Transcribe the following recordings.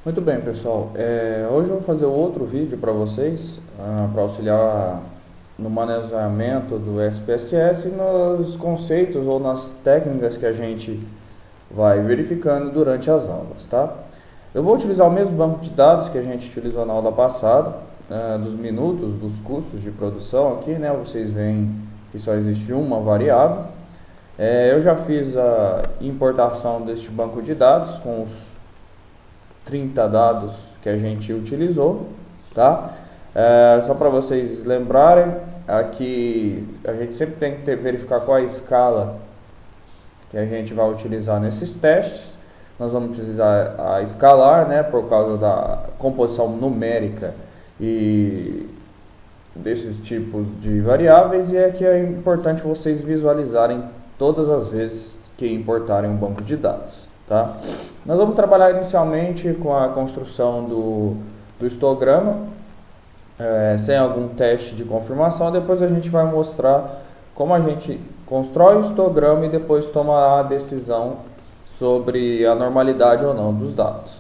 Muito bem, pessoal. Hoje eu vou fazer outro vídeo para vocês, para auxiliar no manesamento do SPSS e nos conceitos ou nas técnicas que a gente vai verificando durante as aulas, tá? Eu vou utilizar o mesmo banco de dados que a gente utilizou na aula passada, dos minutos, dos custos de produção aqui, né? Vocês veem que só existe uma variável. Eu já fiz a importação deste banco de dados com os 30 dados que a gente utilizou, tá? Só para vocês lembrarem, aqui a gente sempre tem que verificar qual é a escala que a gente vai utilizar nesses testes. Nós vamos utilizar a escalar, né, por causa da composição numérica e desses tipos de variáveis, e aqui é importante vocês visualizarem todas as vezes que importarem um banco de dados, tá? Nós vamos trabalhar inicialmente com a construção do histograma, sem algum teste de confirmação. Depois a gente vai mostrar como a gente constrói o histograma e depois toma a decisão sobre a normalidade ou não dos dados.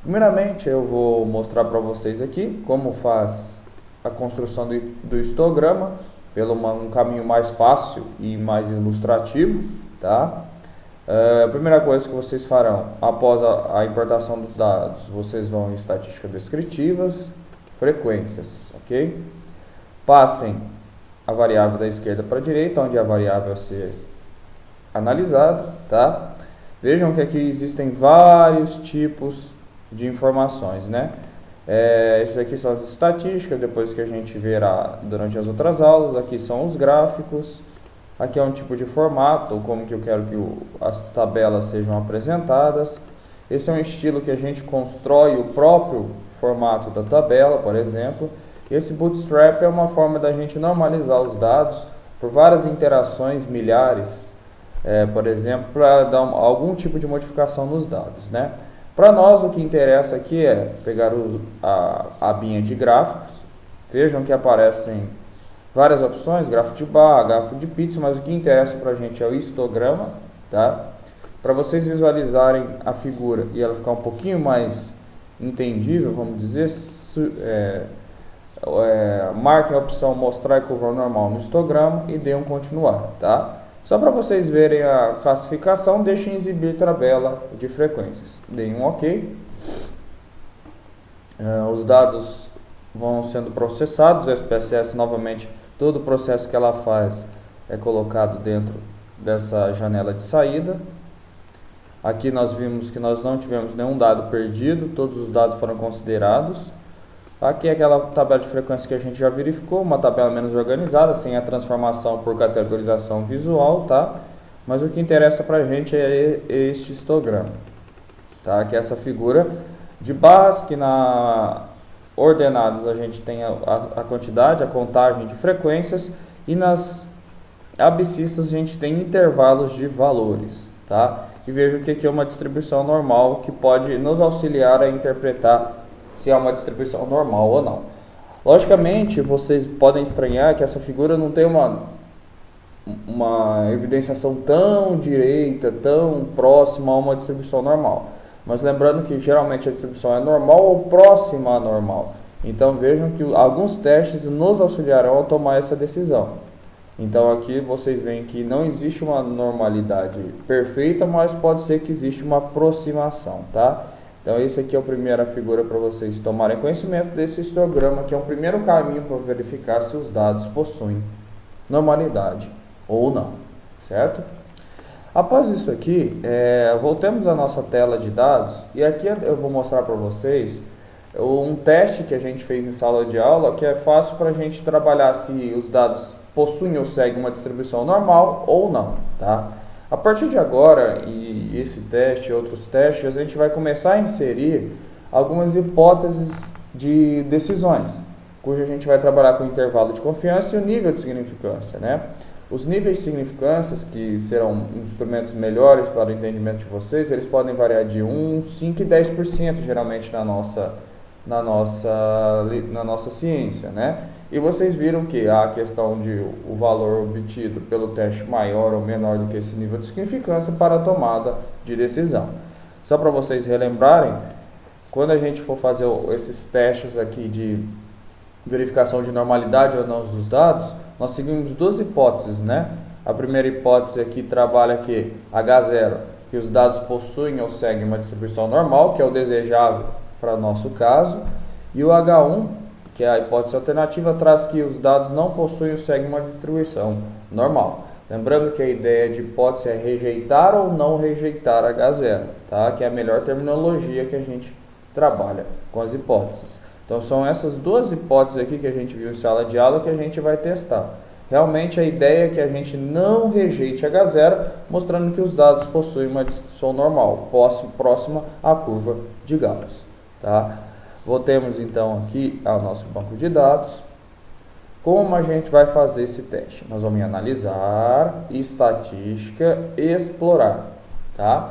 Primeiramente eu vou mostrar para vocês aqui como faz a construção do histograma pelo um caminho mais fácil e mais ilustrativo, tá? A primeira coisa que vocês farão após a importação dos dados, vocês vão em estatística descritivas, frequências, ok? Passem a variável da esquerda para a direita, onde a variável a ser analisada, tá? Vejam que aqui existem vários tipos de informações, né? Esses aqui são as estatísticas, depois que a gente verá durante as outras aulas. Aqui são os gráficos. Aqui é um tipo de formato, como que eu quero que as tabelas sejam apresentadas. Esse é um estilo que a gente constrói o próprio formato da tabela, por exemplo. Esse bootstrap é uma forma da gente normalizar os dados por várias interações, milhares, por exemplo, para dar algum tipo de modificação nos dados, né? Para nós, o que interessa aqui é pegar a abinha de gráficos. Vejam que aparecem várias opções, gráfico de barra, gráfico de pizza, mas o que interessa para a gente é o histograma, tá? Para vocês visualizarem a figura e ela ficar um pouquinho mais entendível, vamos dizer, marquem a opção mostrar curva normal no histograma e dêem um continuar, tá? Só para vocês verem a classificação, deixem exibir tabela de frequências. Deem um OK. Os dados vão sendo processados. O SPSS, novamente, todo o processo que ela faz é colocado dentro dessa janela de saída. Aqui nós vimos que nós não tivemos nenhum dado perdido, todos os dados foram considerados. Aqui é aquela tabela de frequência que a gente já verificou, uma tabela menos organizada, sem a transformação por categorização visual, tá? Mas o que interessa pra gente é este histograma, tá? Que é essa figura de barras, que na ordenadas a gente tem a quantidade, a contagem de frequências, e nas abscissas a gente tem intervalos de valores, tá? E veja que aqui é uma distribuição normal que pode nos auxiliar a interpretar se é uma distribuição normal ou não. Logicamente, vocês podem estranhar que essa figura não tem uma evidenciação tão direita, tão próxima a uma distribuição normal. Mas lembrando que geralmente a distribuição é normal ou próxima à normal. Então vejam que alguns testes nos auxiliarão a tomar essa decisão. Então aqui vocês veem que não existe uma normalidade perfeita, mas pode ser que existe uma aproximação, tá? Então esse aqui é a primeira figura para vocês tomarem conhecimento desse histograma, que é um primeiro caminho para verificar se os dados possuem normalidade ou não, certo? Após isso aqui, voltemos à nossa tela de dados, e aqui eu vou mostrar para vocês um teste que a gente fez em sala de aula, que é fácil para a gente trabalhar se os dados possuem ou seguem uma distribuição normal ou não, tá? A partir de agora, e esse teste e outros testes, a gente vai começar a inserir algumas hipóteses de decisões, cuja a gente vai trabalhar com o intervalo de confiança e o nível de significância, né? Os níveis de significâncias, que serão instrumentos melhores para o entendimento de vocês, eles podem variar de 1, 5 e 10% geralmente na nossa ciência, né? E vocês viram que a questão de o valor obtido pelo teste maior ou menor do que esse nível de significância para a tomada de decisão. Só para vocês relembrarem, quando a gente for fazer esses testes aqui de verificação de normalidade ou não dos dados, nós seguimos duas hipóteses, né? A primeira hipótese aqui trabalha que H0, que os dados possuem ou seguem uma distribuição normal, que é o desejável para nosso caso, e o H1, que é a hipótese alternativa, traz que os dados não possuem ou seguem uma distribuição normal. Lembrando que a ideia de hipótese é rejeitar ou não rejeitar H0, tá? Que é a melhor terminologia que a gente trabalha com as hipóteses. Então são essas duas hipóteses aqui que a gente viu em sala de aula que a gente vai testar. Realmente a ideia é que a gente não rejeite H0, mostrando que os dados possuem uma distribuição normal, próxima à curva de Gauss, tá? Voltemos então aqui ao nosso banco de dados. Como a gente vai fazer esse teste? Nós vamos em analisar, estatística, explorar, tá?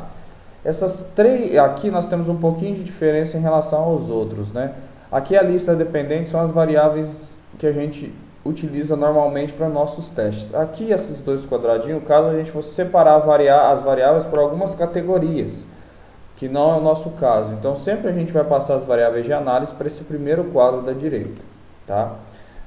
Essas três, aqui nós temos um pouquinho de diferença em relação aos outros, né? Aqui a lista dependente são as variáveis que a gente utiliza normalmente para nossos testes. Aqui esses dois quadradinhos, caso a gente fosse separar as variáveis por algumas categorias, que não é o nosso caso. Então sempre a gente vai passar as variáveis de análise para esse primeiro quadro da direita, tá?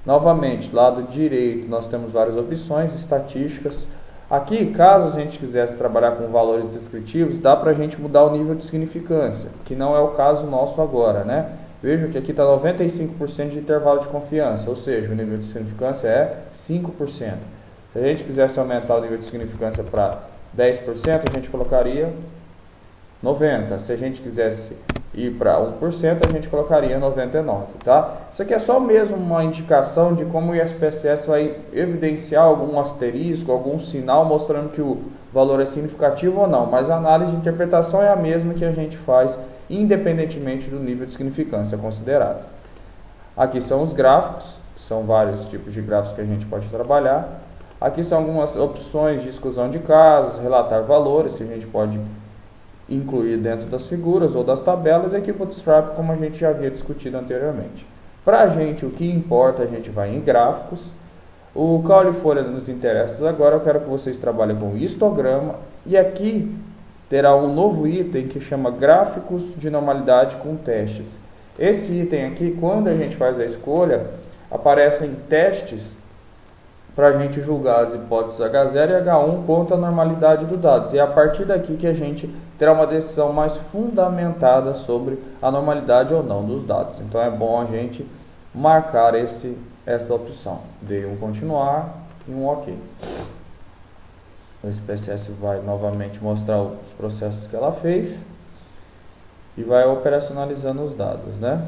Novamente, lado direito nós temos várias opções, estatísticas. Aqui, caso a gente quisesse trabalhar com valores descritivos, dá para a gente mudar o nível de significância, que não é o caso nosso agora, né? Vejam que aqui está 95% de intervalo de confiança, ou seja, o nível de significância é 5%. Se a gente quisesse aumentar o nível de significância para 10%, a gente colocaria 90%. Se a gente quisesse ir para 1%, a gente colocaria 99%, tá? Isso aqui é só mesmo uma indicação de como o ISPSS vai evidenciar algum asterisco, algum sinal mostrando que o valor é significativo ou não, mas a análise de interpretação é a mesma que a gente faz independentemente do nível de significância considerado. Aqui são os gráficos, são vários tipos de gráficos que a gente pode trabalhar. Aqui são algumas opções de exclusão de casos, relatar valores que a gente pode incluir dentro das figuras ou das tabelas, e aqui o Bootstrap, como a gente já havia discutido anteriormente. Para a gente, o que importa, a gente vai em gráficos. O caule folha nos interessa agora, eu quero que vocês trabalhem com histograma, e aqui terá um novo item que chama gráficos de normalidade com testes. Este item aqui, quando a gente faz a escolha, aparecem testes para a gente julgar as hipóteses H0 e H1 quanto à normalidade dos dados. E é a partir daqui que a gente terá uma decisão mais fundamentada sobre a normalidade ou não dos dados. Então é bom a gente marcar essa opção. Dei um continuar e um OK. O SPSS vai novamente mostrar os processos que ela fez e vai operacionalizando os dados, né?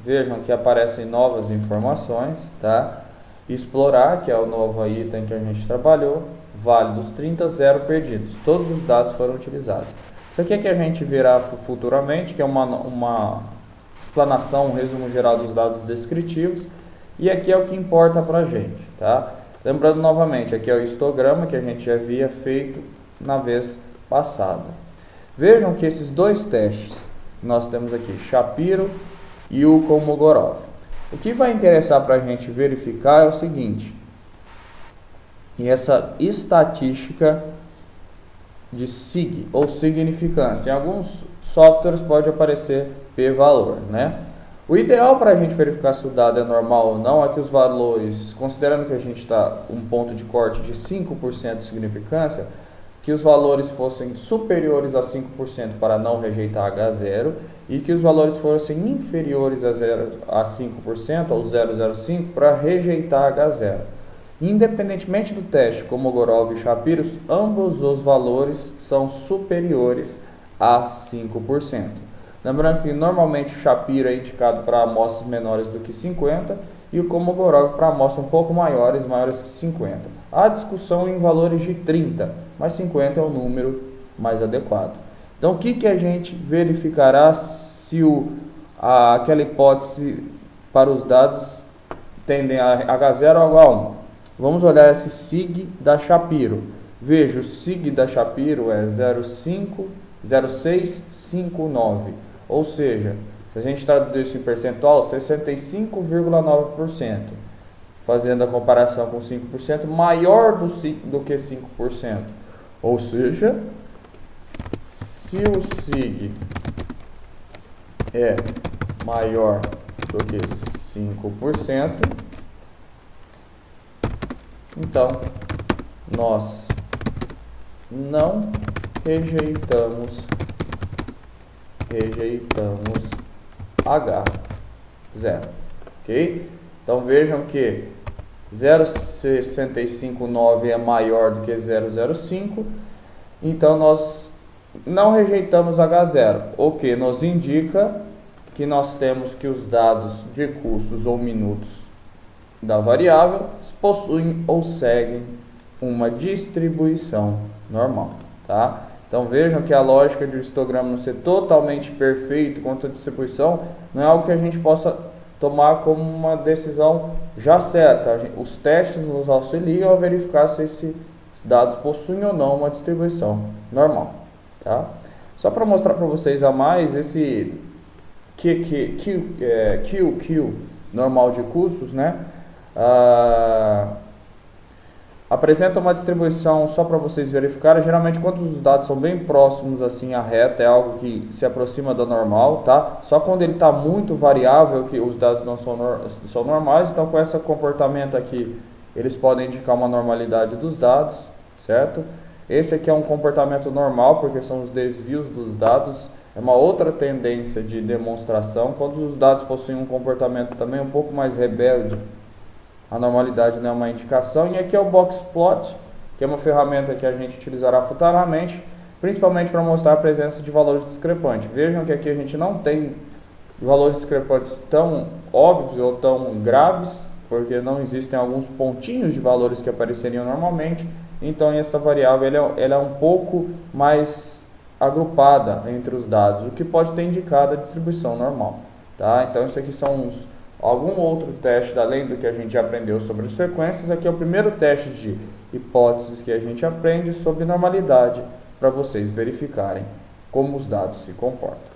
Vejam que aparecem novas informações, tá? Explorar, que é o novo item que a gente trabalhou, válidos 30, 0 perdidos. Todos os dados foram utilizados. Isso aqui é que a gente verá futuramente, que é uma explanação, um resumo geral dos dados descritivos. E aqui é o que importa para a gente, tá? Lembrando novamente, aqui é o histograma que a gente já havia feito na vez passada. Vejam que esses dois testes que nós temos aqui, Shapiro e o Kolmogorov. O que vai interessar para a gente verificar é o seguinte, e essa estatística de SIG, ou significância. Em alguns softwares pode aparecer p-valor, né? O ideal para a gente verificar se o dado é normal ou não é que os valores, considerando que a gente está um ponto de corte de 5% de significância, que os valores fossem superiores a 5% para não rejeitar H0 e que os valores fossem inferiores a 5%, ou 0,05, para rejeitar H0. Independentemente do teste, Kolmogorov e Shapiro, ambos os valores são superiores a 5%. Lembrando que normalmente o Shapiro é indicado para amostras menores do que 50 e o Kolmogorov para amostras um pouco maiores que 50. Há discussão em valores de 30, mas 50 é o número mais adequado. Então o que a gente verificará se aquela hipótese para os dados tendem a H0 ou H1? Vamos olhar esse SIG da Shapiro. Veja, o SIG da Shapiro é 0,659. Ou seja, se a gente traduzir isso em percentual, 65,9%. Fazendo a comparação com 5%, maior do que 5%. Ou seja, se o SIG é maior do que 5%, então nós não rejeitamos H0, ok? Então vejam que 0,659 é maior do que 0,05, então nós não rejeitamos H0, o que nos indica que nós temos que os dados de custos ou minutos da variável possuem ou seguem uma distribuição normal, tá? Então vejam que a lógica de um histograma não ser totalmente perfeito quanto à distribuição não é algo que a gente possa tomar como uma decisão já certa. Os testes nos auxiliam a verificar se esses dados possuem ou não uma distribuição normal, tá? Só para mostrar para vocês a mais, esse QQ normal de custos, né? Apresenta uma distribuição, só para vocês verificarem, geralmente quando os dados são bem próximos assim à reta, é algo que se aproxima do normal, tá? Só quando ele está muito variável, que os dados não são normais, então com esse comportamento aqui, eles podem indicar uma normalidade dos dados, certo? Esse aqui é um comportamento normal, porque são os desvios dos dados, é uma outra tendência de demonstração, quando os dados possuem um comportamento também um pouco mais rebelde, a normalidade não é uma indicação. E aqui é o Boxplot, que é uma ferramenta que a gente utilizará futuramente, principalmente para mostrar a presença de valores discrepantes. Vejam que aqui a gente não tem valores discrepantes tão óbvios ou tão graves, porque não existem alguns pontinhos de valores que apareceriam normalmente. Então essa variável ela é um pouco mais agrupada entre os dados, o que pode ter indicado a distribuição normal, tá? Então isso aqui são algum outro teste além do que a gente já aprendeu sobre as frequências. Aqui é o primeiro teste de hipóteses que a gente aprende sobre normalidade, para vocês verificarem como os dados se comportam.